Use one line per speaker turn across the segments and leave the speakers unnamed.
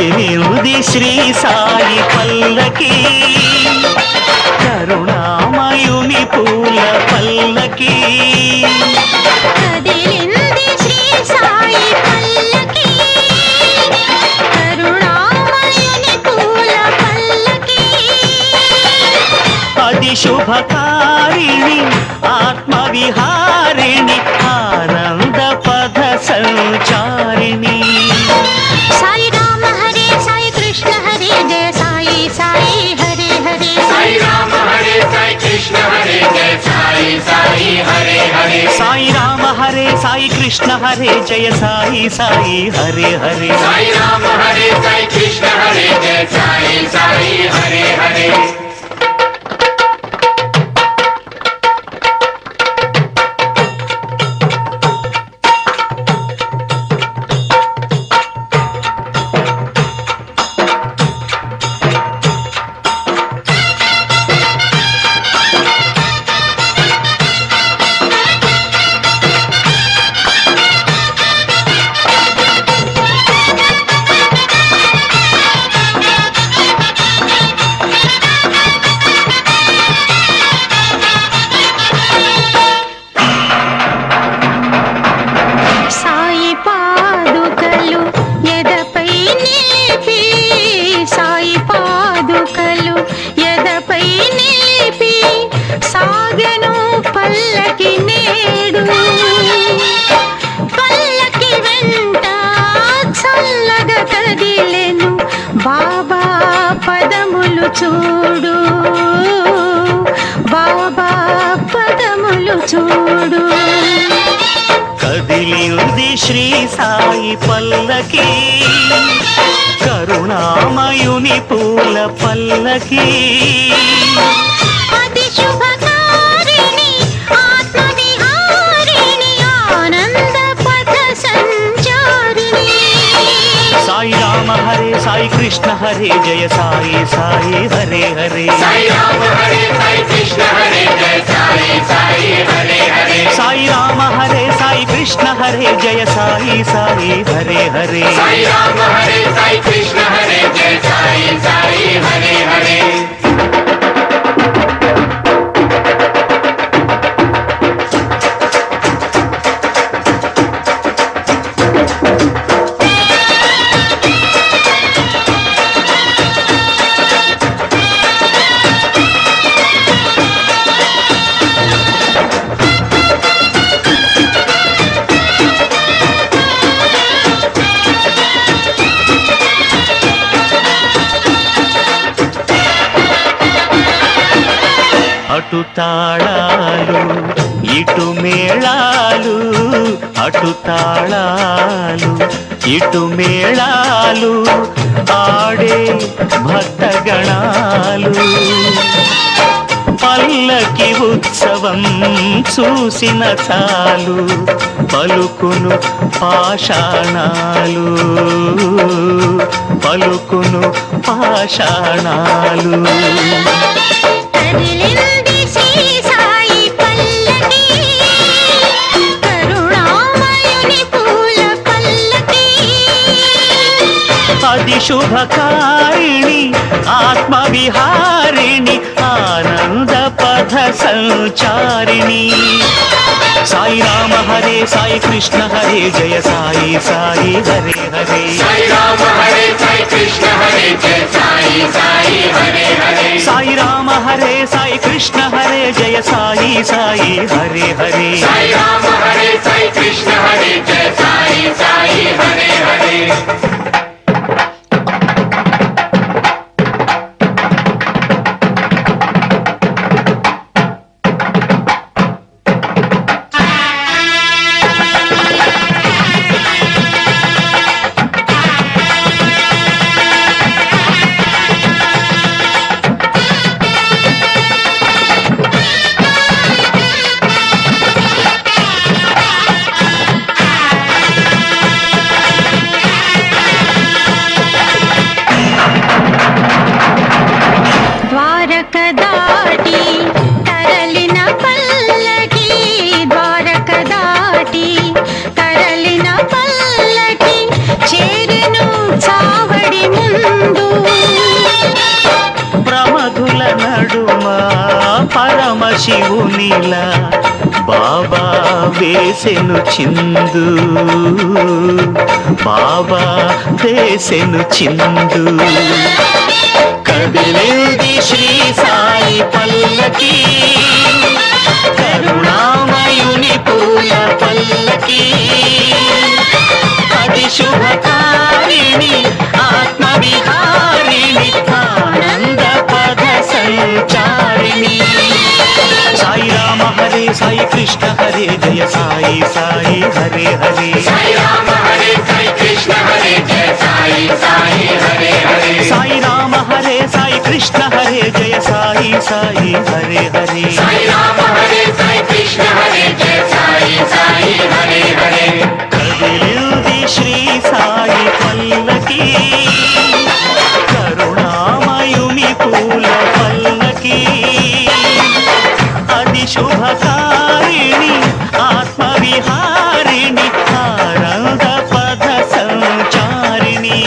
కదిలింది శ్రీ సాయి పల్లకి, కరుణామయుని పూల పల్లకి.
కదిలింది శ్రీ సాయి పల్లకి, కరుణామయుని పూల పల్లకి.
అది శుభకారిణి ఆత్మవిహారిణి ఆనంద పద సంచారిణి.
సాయి రామ హరే సాయి కృష్ణ హరే జయ సాయి సాయి హరే హరే.
సాయి రామ హరే సాయి కృష్ణ హరే జయ సాయి సాయి హరే హరే.
సాయి రామ హరే సాయి కృష్ణ హరే జయ సాయి సాయి హరే హరే.
సాయి రామ హరే సాయి కృష్ణ హరే జయ సాయి సాయి హరే హరే.
సాయి పాదుకలు ఎదపై నిలిపి, సాయి పాదుకలు ఎదపై నిలిపి సాగెను పల్లకి నేడు. పల్లకి వెంట చల్లగా కదిలెను బాబా పదములు చూడు, బాబా పదములు చూడు.
కదిలింది శ్రీ సాయి పల్లకి, కరుణామయుని పూల పల్లకి.
అతి శుభకారిణి ఆత్మవిహారిణి ఆనంద పథ సంచారిణి.
సాయి రామ హరే సాయి కృష్ణ హరే జయ సాయి సాయి హరే హరే.
సాయి రామ హరే సాయి కృష్ణ హరే జయ సాయి సాయి హరే హరే.
సాయి రామ హరే సాయి కృష్ణ హరే జయ సాయి సాయి హరే హరే.
సాయి రామ హరే సాయి కృష్ణ హరే జయ సాయి సాయి హరే హరే.
అటు తాళాలు ఇటు మేళాలు, అటు తాళాలు ఇటు మేళాలు ఆడే భక్తగణాలు. పల్లకి ఉత్సవం చూసిన చాలు పలుకును పాషాణాలు, పలుకును పాషాణాలు.
కదిలింది శ్రీ సాయి పల్లకి, కరుణామయుని పూల పల్లకి.
అది శుభకారిణి ఆత్మవిహారిణి ఆనంద పథ సంచారిణి. సాయి రామ హరే సాయి కృష్ణ హరే జయ సాయి సాయి హరే హరే.
సాయి రామ హరే సాయి కృష్ణ హరే జయ సాయి సాయి హరే హరే.
సాయి రామ హరే సాయి కృష్ణ హరే జయ సాయి సాయి హరే హరే.
సాయి రామ హరే సాయి కృష్ణ హరే జయ సాయి సాయి హరే హరే.
వేసెను చిందు, బాబా వేసెను చిందు. కదిలింది శ్రీ సాయి పల్లకి, కరుణామయుని పూల పల్లకి. అది శుభకారిణి ఆత్మవిహారిణి ఆనంద పద సంచారిణి. సాయి రామ హరే సాయి కృష్ణ హరే జయ సాయి సాయి హరే హరే.
సాయి రామ హరే సాయి కృష్ణ హరే జయ సాయి సాయి హరే హరే.
సాయి రామ హరే సాయి కృష్ణ హరే జయ సాయి సాయి హరే హరే.
సాయి రామ హరే సాయి కృష్ణ హరే జయ సాయి సాయి హరే హరే.
కదిలింది శ్రీ సాయి పల్లకి, కరుణామయుని పూల పల్లకి. అది శుభకారిణి ఆత్మవిహారిణి ఆనంద పద సంచారిణి.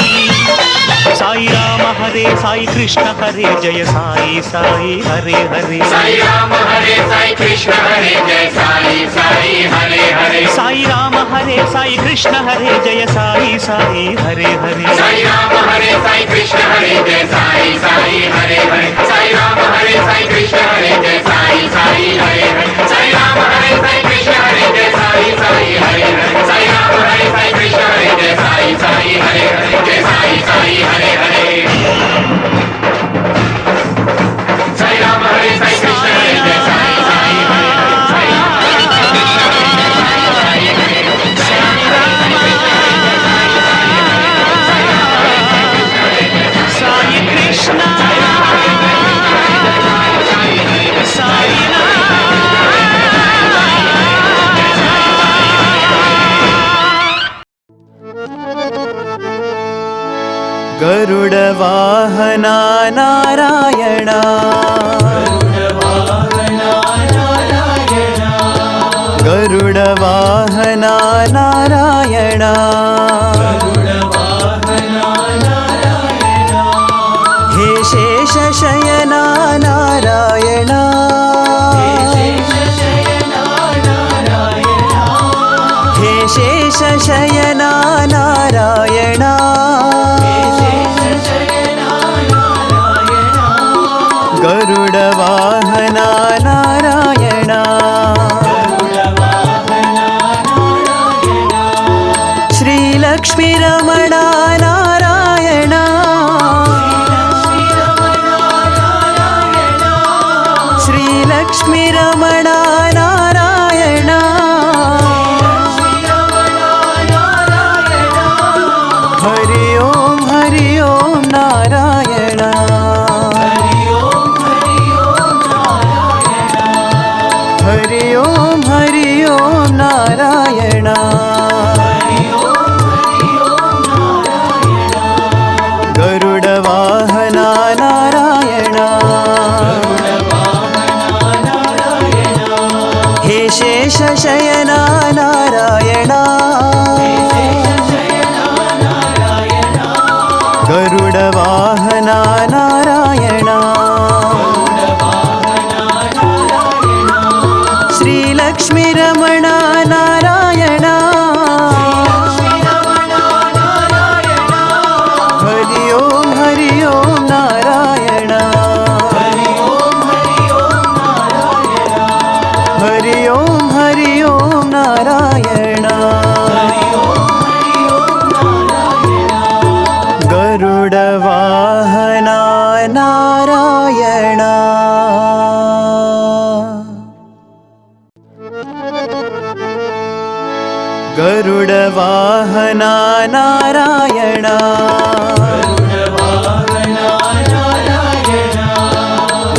సాయి రామ హరే సాయి కృష్ణ హరే జయ సాయి సాయి హరే హరే.
సాయి రామ హరే సాయి కృష్ణ హరే జయ సాయి సాయి హరే హరే.
సాయి రామ హరే సాయి కృష్ణ హరే జయ సాయి సాయి హరే హరే.
సాయి రామ హరే సాయి కృష్ణ హరే జయ సాయి సాయి హరే హరే. సాయి రామ హరే సాయి కృష్ణ హరే జయ సాయి సాయి హరే హరే. సాయి రామ హరే సాయి కృష్ణ హరే జయ సాయి సాయి హరే హరే. సాయి రామ హరే సాయి కృష్ణ హరే జయ సాయి సాయి హరే హరే. జయ సాయి సాయి హరే హరే. సాయి రామ హరే సాయి కృష్ణ హరే జయ సాయి సాయి హరే హరే. సాయి రామ హరే సాయి కృష్ణ హరే జయ సాయి సాయి హరే హరే.
సాయి కృష్ణ సాయి
गरुड वाहना नारायण, गरुड वाहना नारायण, हे शेष शयना नारायण, हे शेष शयना नारायण, गरुड वाहना नारायण, श्री लक्ष्मी रमण नारायण, श्री लक्ष्मी रमण नारायण, हरि ओम नारायण, हरि ओम नारायण, गरुड वाहना नारायण, हे शेष शयना नारायण, गरुड वाहना नारायण, श्री लक्ष्मी रमण नारायण, हरि ओम नारायण, हरि ओम नारायण, गरुड वाहना नारायण, गरुड वाहना नारायण,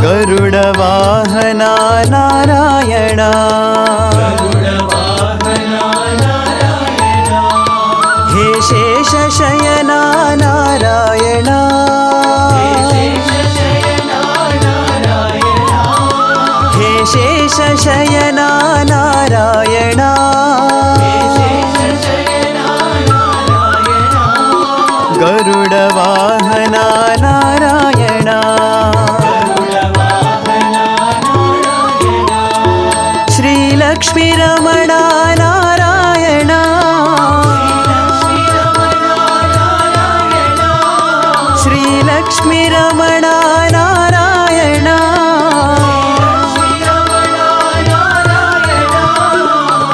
गरुड वाहना नारायण, हे शेष शयना नारायण, हे शेष शयना नारायण, गरुड वाहना नारायण,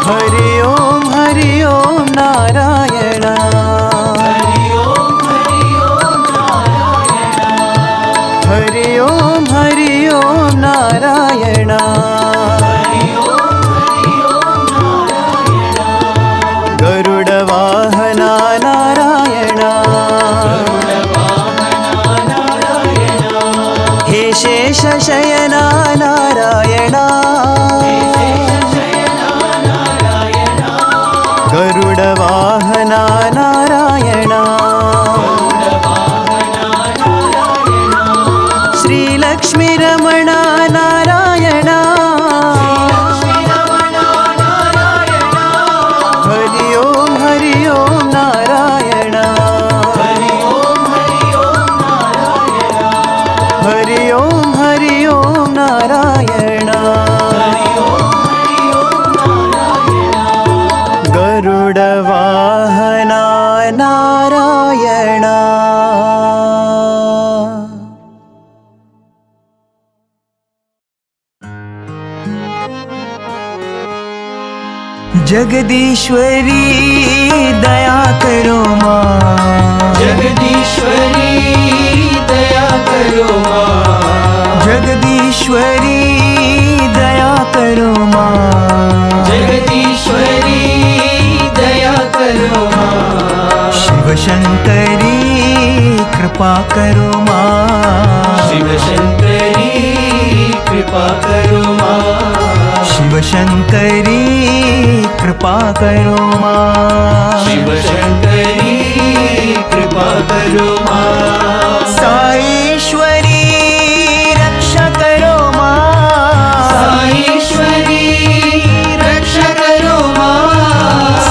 हरि ओम नारायण
हरि ओम नारायण
हरि ओम नारायण
हरि ओम नारायण
गरुड वाहना नारायण हे शेष शयना नारायण गरुड वाहना नारायण श्री लक्ष्मी रमणा नारायण हरि ओम नारायण
हरि ओम नारायण
हरि ओम नारायण गरुड वाहना नारायण जगदीश्वरी दया करो माँ
जगदीश्वरी दया करो माँ
जगदीश्वरी दया करो माँ
जगदीश्वरी दया करो माँ
शिव शंकरी कृपा करो माँ
शिव शंकरी कृपा करो माँ
शिव शंकरी कृपा करो माँ
शिव शंकरी कृपा करो माँ
साईश्वरी रक्षा करो माँ
साईश्वरी रक्षा करो माँ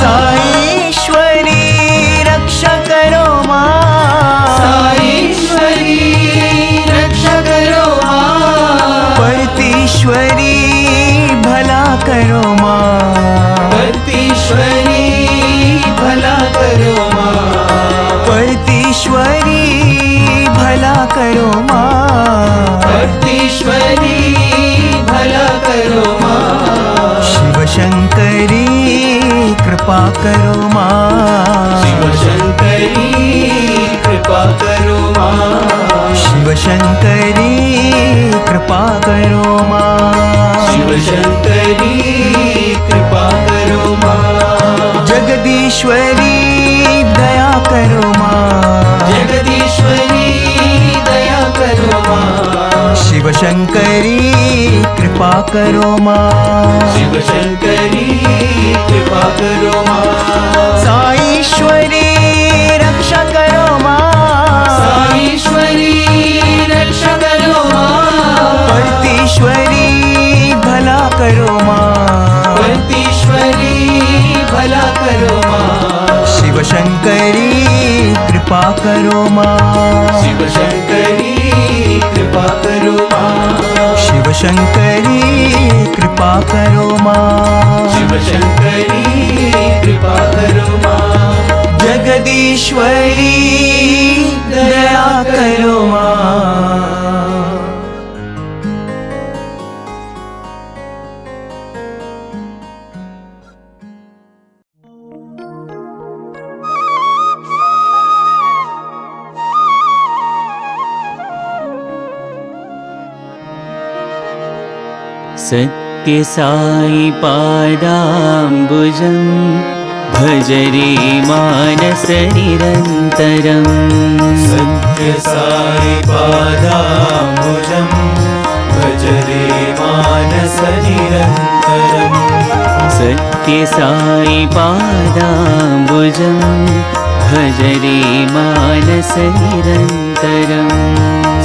साईश्वरी रक्षा करो माँ
साईश्वरी रक्षा करो माँ
परतीश्वरी भला करो माँ
परतीश्वरी भला करो माँ
परतीश्वरी भला करो माँ
परतीश्वरी भला करो माँ
शिव शंकरी कृपा करो माँ
शिव शंकरी कृपा करो माँ
शिव शंकरी कृपा करो माँ
शिव शंकरी कृपा करो माँ
जगदीश्वरी दया करो माँ
जगदीश्वरी दया करो माँ
शिव शंकरी कृपा करो माँ
शिव शंकरी कृपा करो माँ
साईश्वरी रक्षा करो माँ
साईश्वरी रक्षा करो माँ
परतीश्वरी भला करो माँ
परतीश्वरी भला करो माँ
शिव शंकरी कृपा करो माँ
शिव शंकरी कृपा करो माँ
शिव शंकरी कृपा करो माँ
शिव शंकरी कृपा करो माँ
जगदीश्वरी दया करो माँ
सत्यसाई पादाम्बुजं भजरे मानस निरन्तरम्
सत्यसाई पादाम्बुजं भजरे मानस निरन्तरम्
सत्यसाई पादाम्बुजं भजरे मानस निरन्तरम्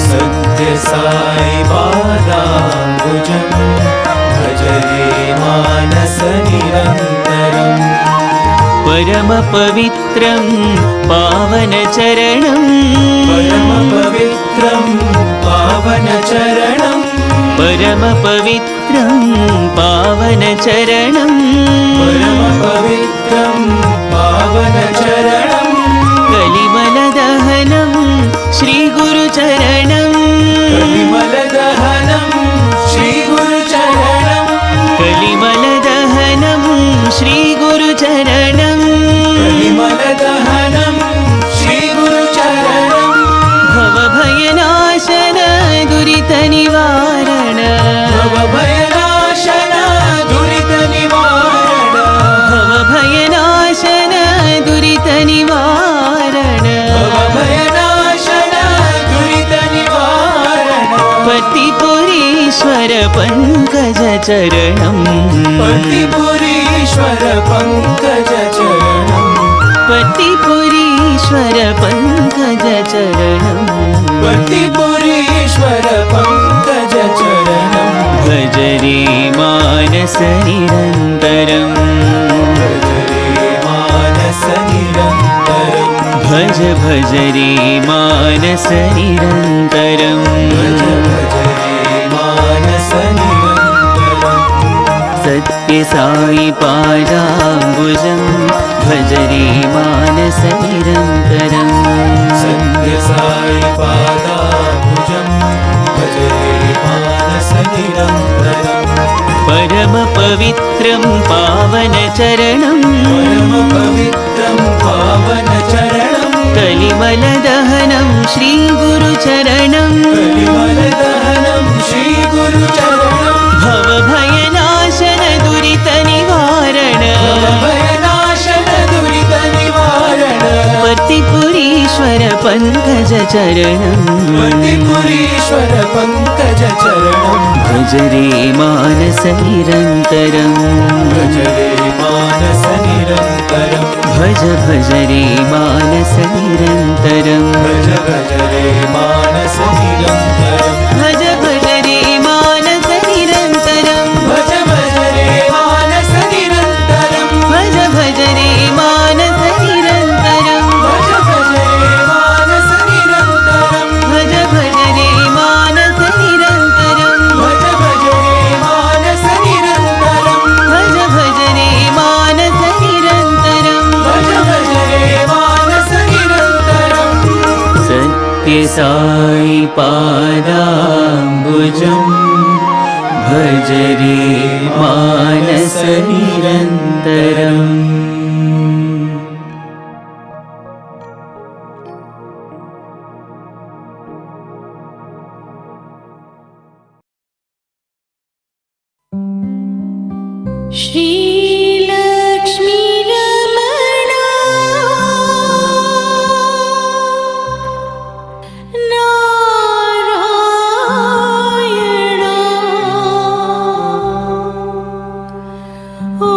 सत्यसाई पादाम्बुजं भजरे मानस निरन्तरम्
परमपवित्रं पावनचरणं
परमपवित्रं पावनचरणं
परमपवित्रं पावनचरणं
परमपवित्रं पावनचरणं
कलिमलदहनं श्रीगुरुचरणं
कलिमलदहनं श्रीगुरुचरणं
कलिमलदहनं श्रीगुरुचरणं
कलिमलदहनं श्रीगुरुचरणं
भवभयनाशन दुरितनिवारण
भवभयनाशन दुरितनिवारण
भवभयनाशन दुरितनिवारण
भवभयनाशन दुरितनिवारण
पतिपुरीश्वर पङ्कजचरणं
पतिपुरीश्वर पङ्कजचरणं
पतिपुरीश्वर पङ्कजचरणं
पतिपुरीश्वर पङ्कजचरणं
भज रे मानस निरन्तरम् भज भज रे मानस निरन्तरम् सत्यसाई पादाम्बुजं भज रे मानस निरन्तरम्
सत्यसाई पादाम्बुजं भज रे मानस निरन्तरम्
परम पवित्रं पावन चरणं
परम पवित्रं पावन चरणं
कलिमलदहनं श्रीगुरुचरणं
कलिमलदहनं श्रीगुरुचरणं
भवभयनाशन दुरितनिवारण
भवभयनाशन दुरितनिवारण
पतिपुरीश्वर पङ्कजचरणं
पतिपुरीश्वर पङ्कजचरणं
भज रे मानस निरन्तरम्
भज रे मानस निरन्तरं
भज भज रे मानस निरन्तरम्
भज भज रे मानस निरन्तरं
भज भज रे मानस निरन्तरम्
भज भज रे मानस निरन्तरं
भज भज रे मानस निरन्तरम्
भज भज रे मानस निरन्तरं
भज भज रे मानस निरन्तरम्
भज भज रे मानस निरन्तरं
भज भज रे मानस निरन्तरम्
भज भज रे मानस निरन्तरं
सत्यसाई पादाम्बुजं भज रे मानस निरन्तरम्
श्रीलक्ष्मी रमणा नारायणा ॐ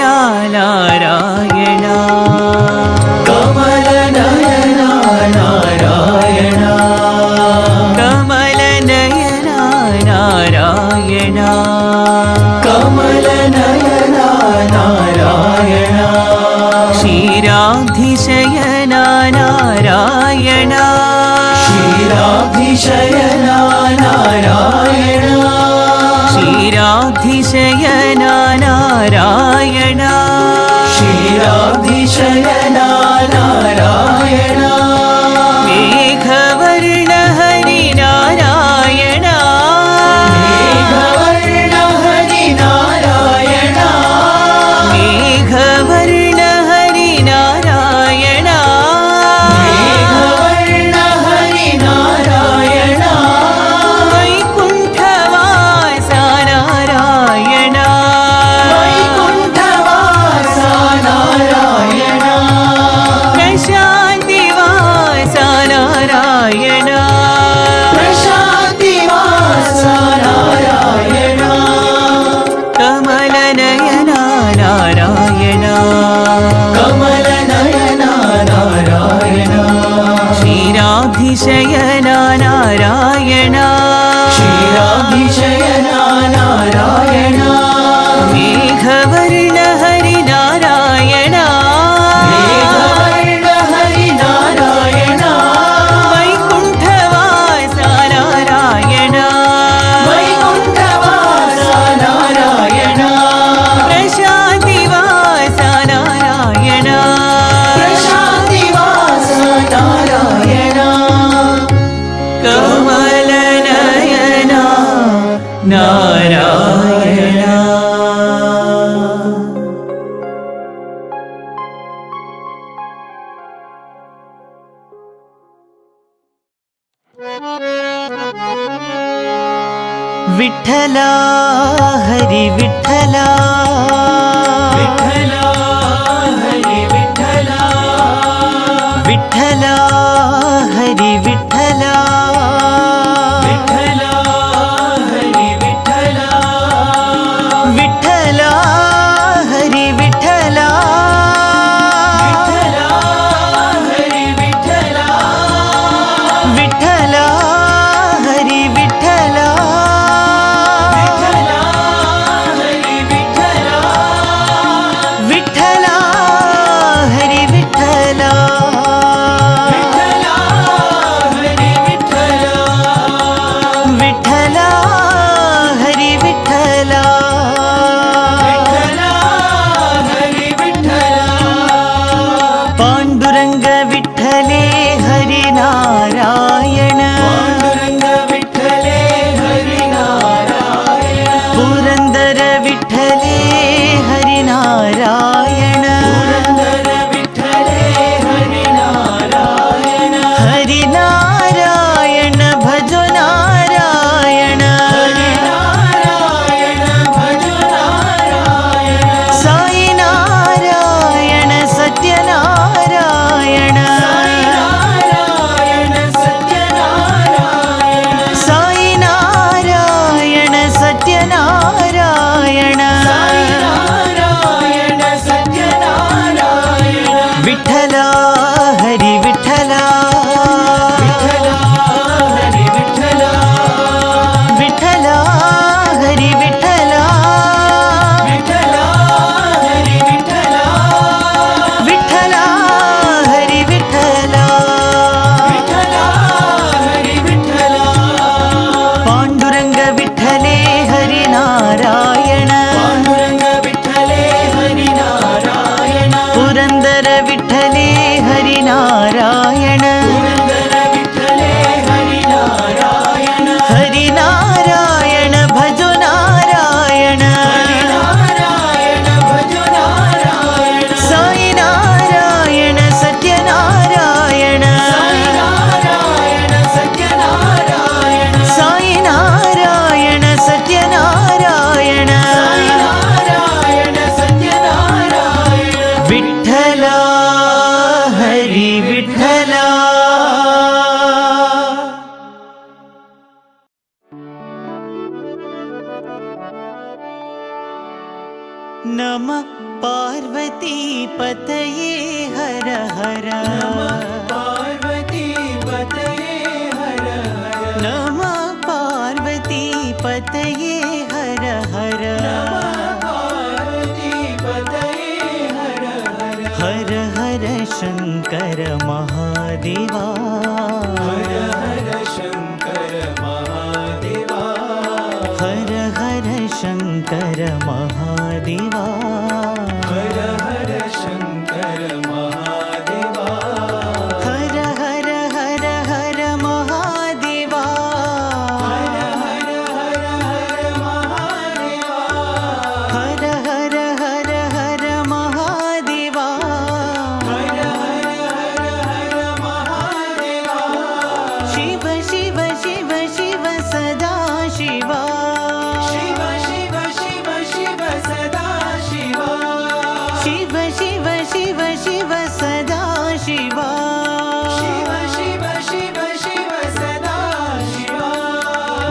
ನಾರಾಯಣ
ಕಮಲ ನಯನ ನಾರಾಯಣ
ಕಮಲ ನಯನ ನಾರಾಯಣ
ಕಮಲ ನಯನ ನಾರಾಯಣ
ಕ್ಷೀರಾಧಿಶಯನ ನಾರಾಯಣ
ಕ್ಷೀರಾಧಿಶಯನ ನಾರಾಯಣ
ಕ್ಷೀರಾಧಿಶಯನ ನಾರಾಯಣ
ಕ್ಷೀರಾಧಿಶಯನ ನಾರಾಯಣ
ಮೇಘವರ್ಣ ಹರಿ ನಾರಾಯಣ
ಮೇಘವರ್ಣ ಹರಿ ನಾರಾಯಣ
ಮೇಘವರ್ಣ ಹರಿ ನಾರಾಯಣ
ಮೇಘವರ್ಣ ಹರಿ ನಾರಾಯಣ
ವೈಕುಂಠವಾಸ ನಾರಾಯಣ
ವೈಕುಂಠವಾಸ ನಾರಾಯಣ
ಪ್ರಶಾಂತಿವಾಸ ನಾರಾಯಣ
ಪ್ರಶಾಂತಿವಾಸ ನಾರಾಯಣ
ಕಮಲ ನಯನ ನಾರಾಯಣ
ಕಮಲ ನಯನ ನಾರಾಯಣ
ಕ್ಷೀರಾಧಿಶಯನ ನಾರಾಯಣ
ಕ್ಷೀರಾಭಿಷಯನ ನಾರಾಯಣ
ಮೇಘವರ್ಣ ಹರಿ ನಾರಾಯಣ
ಮೇಘವರ್ಣ ಹರಿ ನಾರಾಯಣ
ವೈಕುಂಠವಾಸ ನಾರಾಯಣ
ವೈಕುಂಠವಾಸ ನಾರಾಯಣ
ಪ್ರಶಾಂತಿವಾಸ ನಾರಾಯಣ
ಪ್ರಶಾಂತಿವಾಸ ನಾರಾಯಣ
ಕಮಲ ನಯನ ನಾರಾಯಣ ವಿಠಲ ಹರಿ ವಿಠಲ
ವಿಠಲ ಹರಿ ವಿಠಲ
ವಿಠಲ ಹರಿ ವಿಠಲ
ವಿಠಲ ಹರಿ ವಿಠಲ
ವಿಠಲ ಹರಿ ವಿಠಲ
ವಿಠಲ ಹರಿ ವಿಠಲ
ವಿಠಲ ಹರಿ ವಿಠಲ
ವಿಠಲ ಹರಿ ವಿಠಲ
ವಿಠಲ ಹರಿ ವಿಠಲ
ವಿಠಲ ಹರಿ ವಿಠಲ
ವಿಠಲ ಹರಿ ವಿಠಲ
ವಿಠಲ ಹರಿ ವಿಠಲ
ಪಾಂಡುರಂಗ ವಿಠಲೇ ಹರಿ ನಾರಾಯಣ
ಪಾಂಡುರಂಗ ವಿಠಲೇ ಹರಿ ನಾರಾಯಣ
ಪುರಂದರ ವಿಠಲೇ ಹರಿ ನಾರಾಯಣ
ಪುರಂದರ ವಿಠಲೇ ಹರಿ ನಾರಾಯಣ
ಹರಿ ನಾರಾಯಣ ಭಜೋ ನಾರಾಯಣ
ಹರಿ ನಾರಾಯಣ ಭಜ ನಾರಾಯಣ
ಸಾಯಿ ನಾರಾಯಣ ಸತ್ಯನಾರಾಯಣ
ಸಾಯಿ ನಾರಾಯಣ ಸತ್ಯನಾರಾಯಣ
ಸಾಯಿ ನಾರಾಯಣ ಸತ್ಯನಾರಾಯಣ
ಸಾಯಿ ನಾರಾಯಣ ಸತ್ಯನಾರಾಯಣ
ವಿಠಲ ಹರಿ ವಿಠಲ
ವಿಠಲ ಹರಿ ವಿಠಲ
ವಿಠಲ ಹರಿ ವಿಠಲ
ವಿಠಲ ಹರಿ ವಿಠಲ
ವಿಠಲ ಹರಿ ವಿಠಲ
ವಿಠಲ ಹರಿ ವಿಠಲ
ಪಾಂಡುರಂಗ ವಿಠಲೇ ಹರಿ ನಾರಾಯಣ
ಪಾಂಡುರಂಗ ವಿಠಲೇ ಹರಿ ನಾರಾಯಣ
ಪುರಂದರ ವಿಠಲೇ ಹರಿ ನಾರಾಯಣ
ಪುರಂದರ ವಿಠಲೇ ಹರಿ ನಾರಾಯಣ
ಹರಿ ನಾರಾಯಣ ಭಜೋ ನಾರಾಯಣ
ಹರಿ ನಾರಾಯಣ ಭಜ ನಾರಾಯಣ
ಸಾಯಿ ನಾರಾಯಣ ಸತ್ಯನಾರಾಯಣ
ಸಾಯಿ ನಾರಾಯಣ ಸತ್ಯನಾರಾಯಣ
ಸಾಯಿ ನಾರಾಯಣ ಸತ್ಯನಾರಾಯಣ
ಸಾಯಿ ನಾರಾಯಣ ಸತ್ಯನಾರಾಯಣ
ವಿಠಲ ಹರಿ ವಿಠಲ हर हर
पार्वती पतये हर हर
नमः पार्वती पतये हर हर
पार्वती पतये हर हर
हर हर शंकर महादेवा
हर हर शंकर महादेवा
हर हर शंकर महादेवा
हर हर शंकर महादेवा
हर हर हर हर महादेवा
हर हर हर हर महादेवा
हर हर हर हर महादेवा
हर हर हर हर महादेवा
शिव शिव शिव शिव सदा शिवा
शिव शिव शिव शिव सदा शिवा
शिव शिव शिव शिव सदा शिवा
शिव शिव शिव शिव सदा शिवा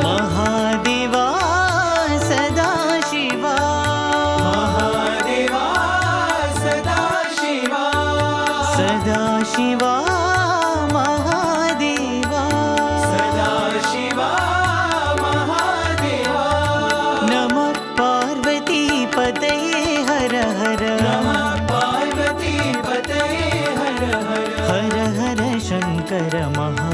महादेवा सदा शिवा
महादेवा सदा शिवा
सदा शिवा महादेवा
सदा शिवा महादेवा
नमः पार्वती पतये हर हर
नमः पार्वती पतये हर हर
हर हर शंकर महा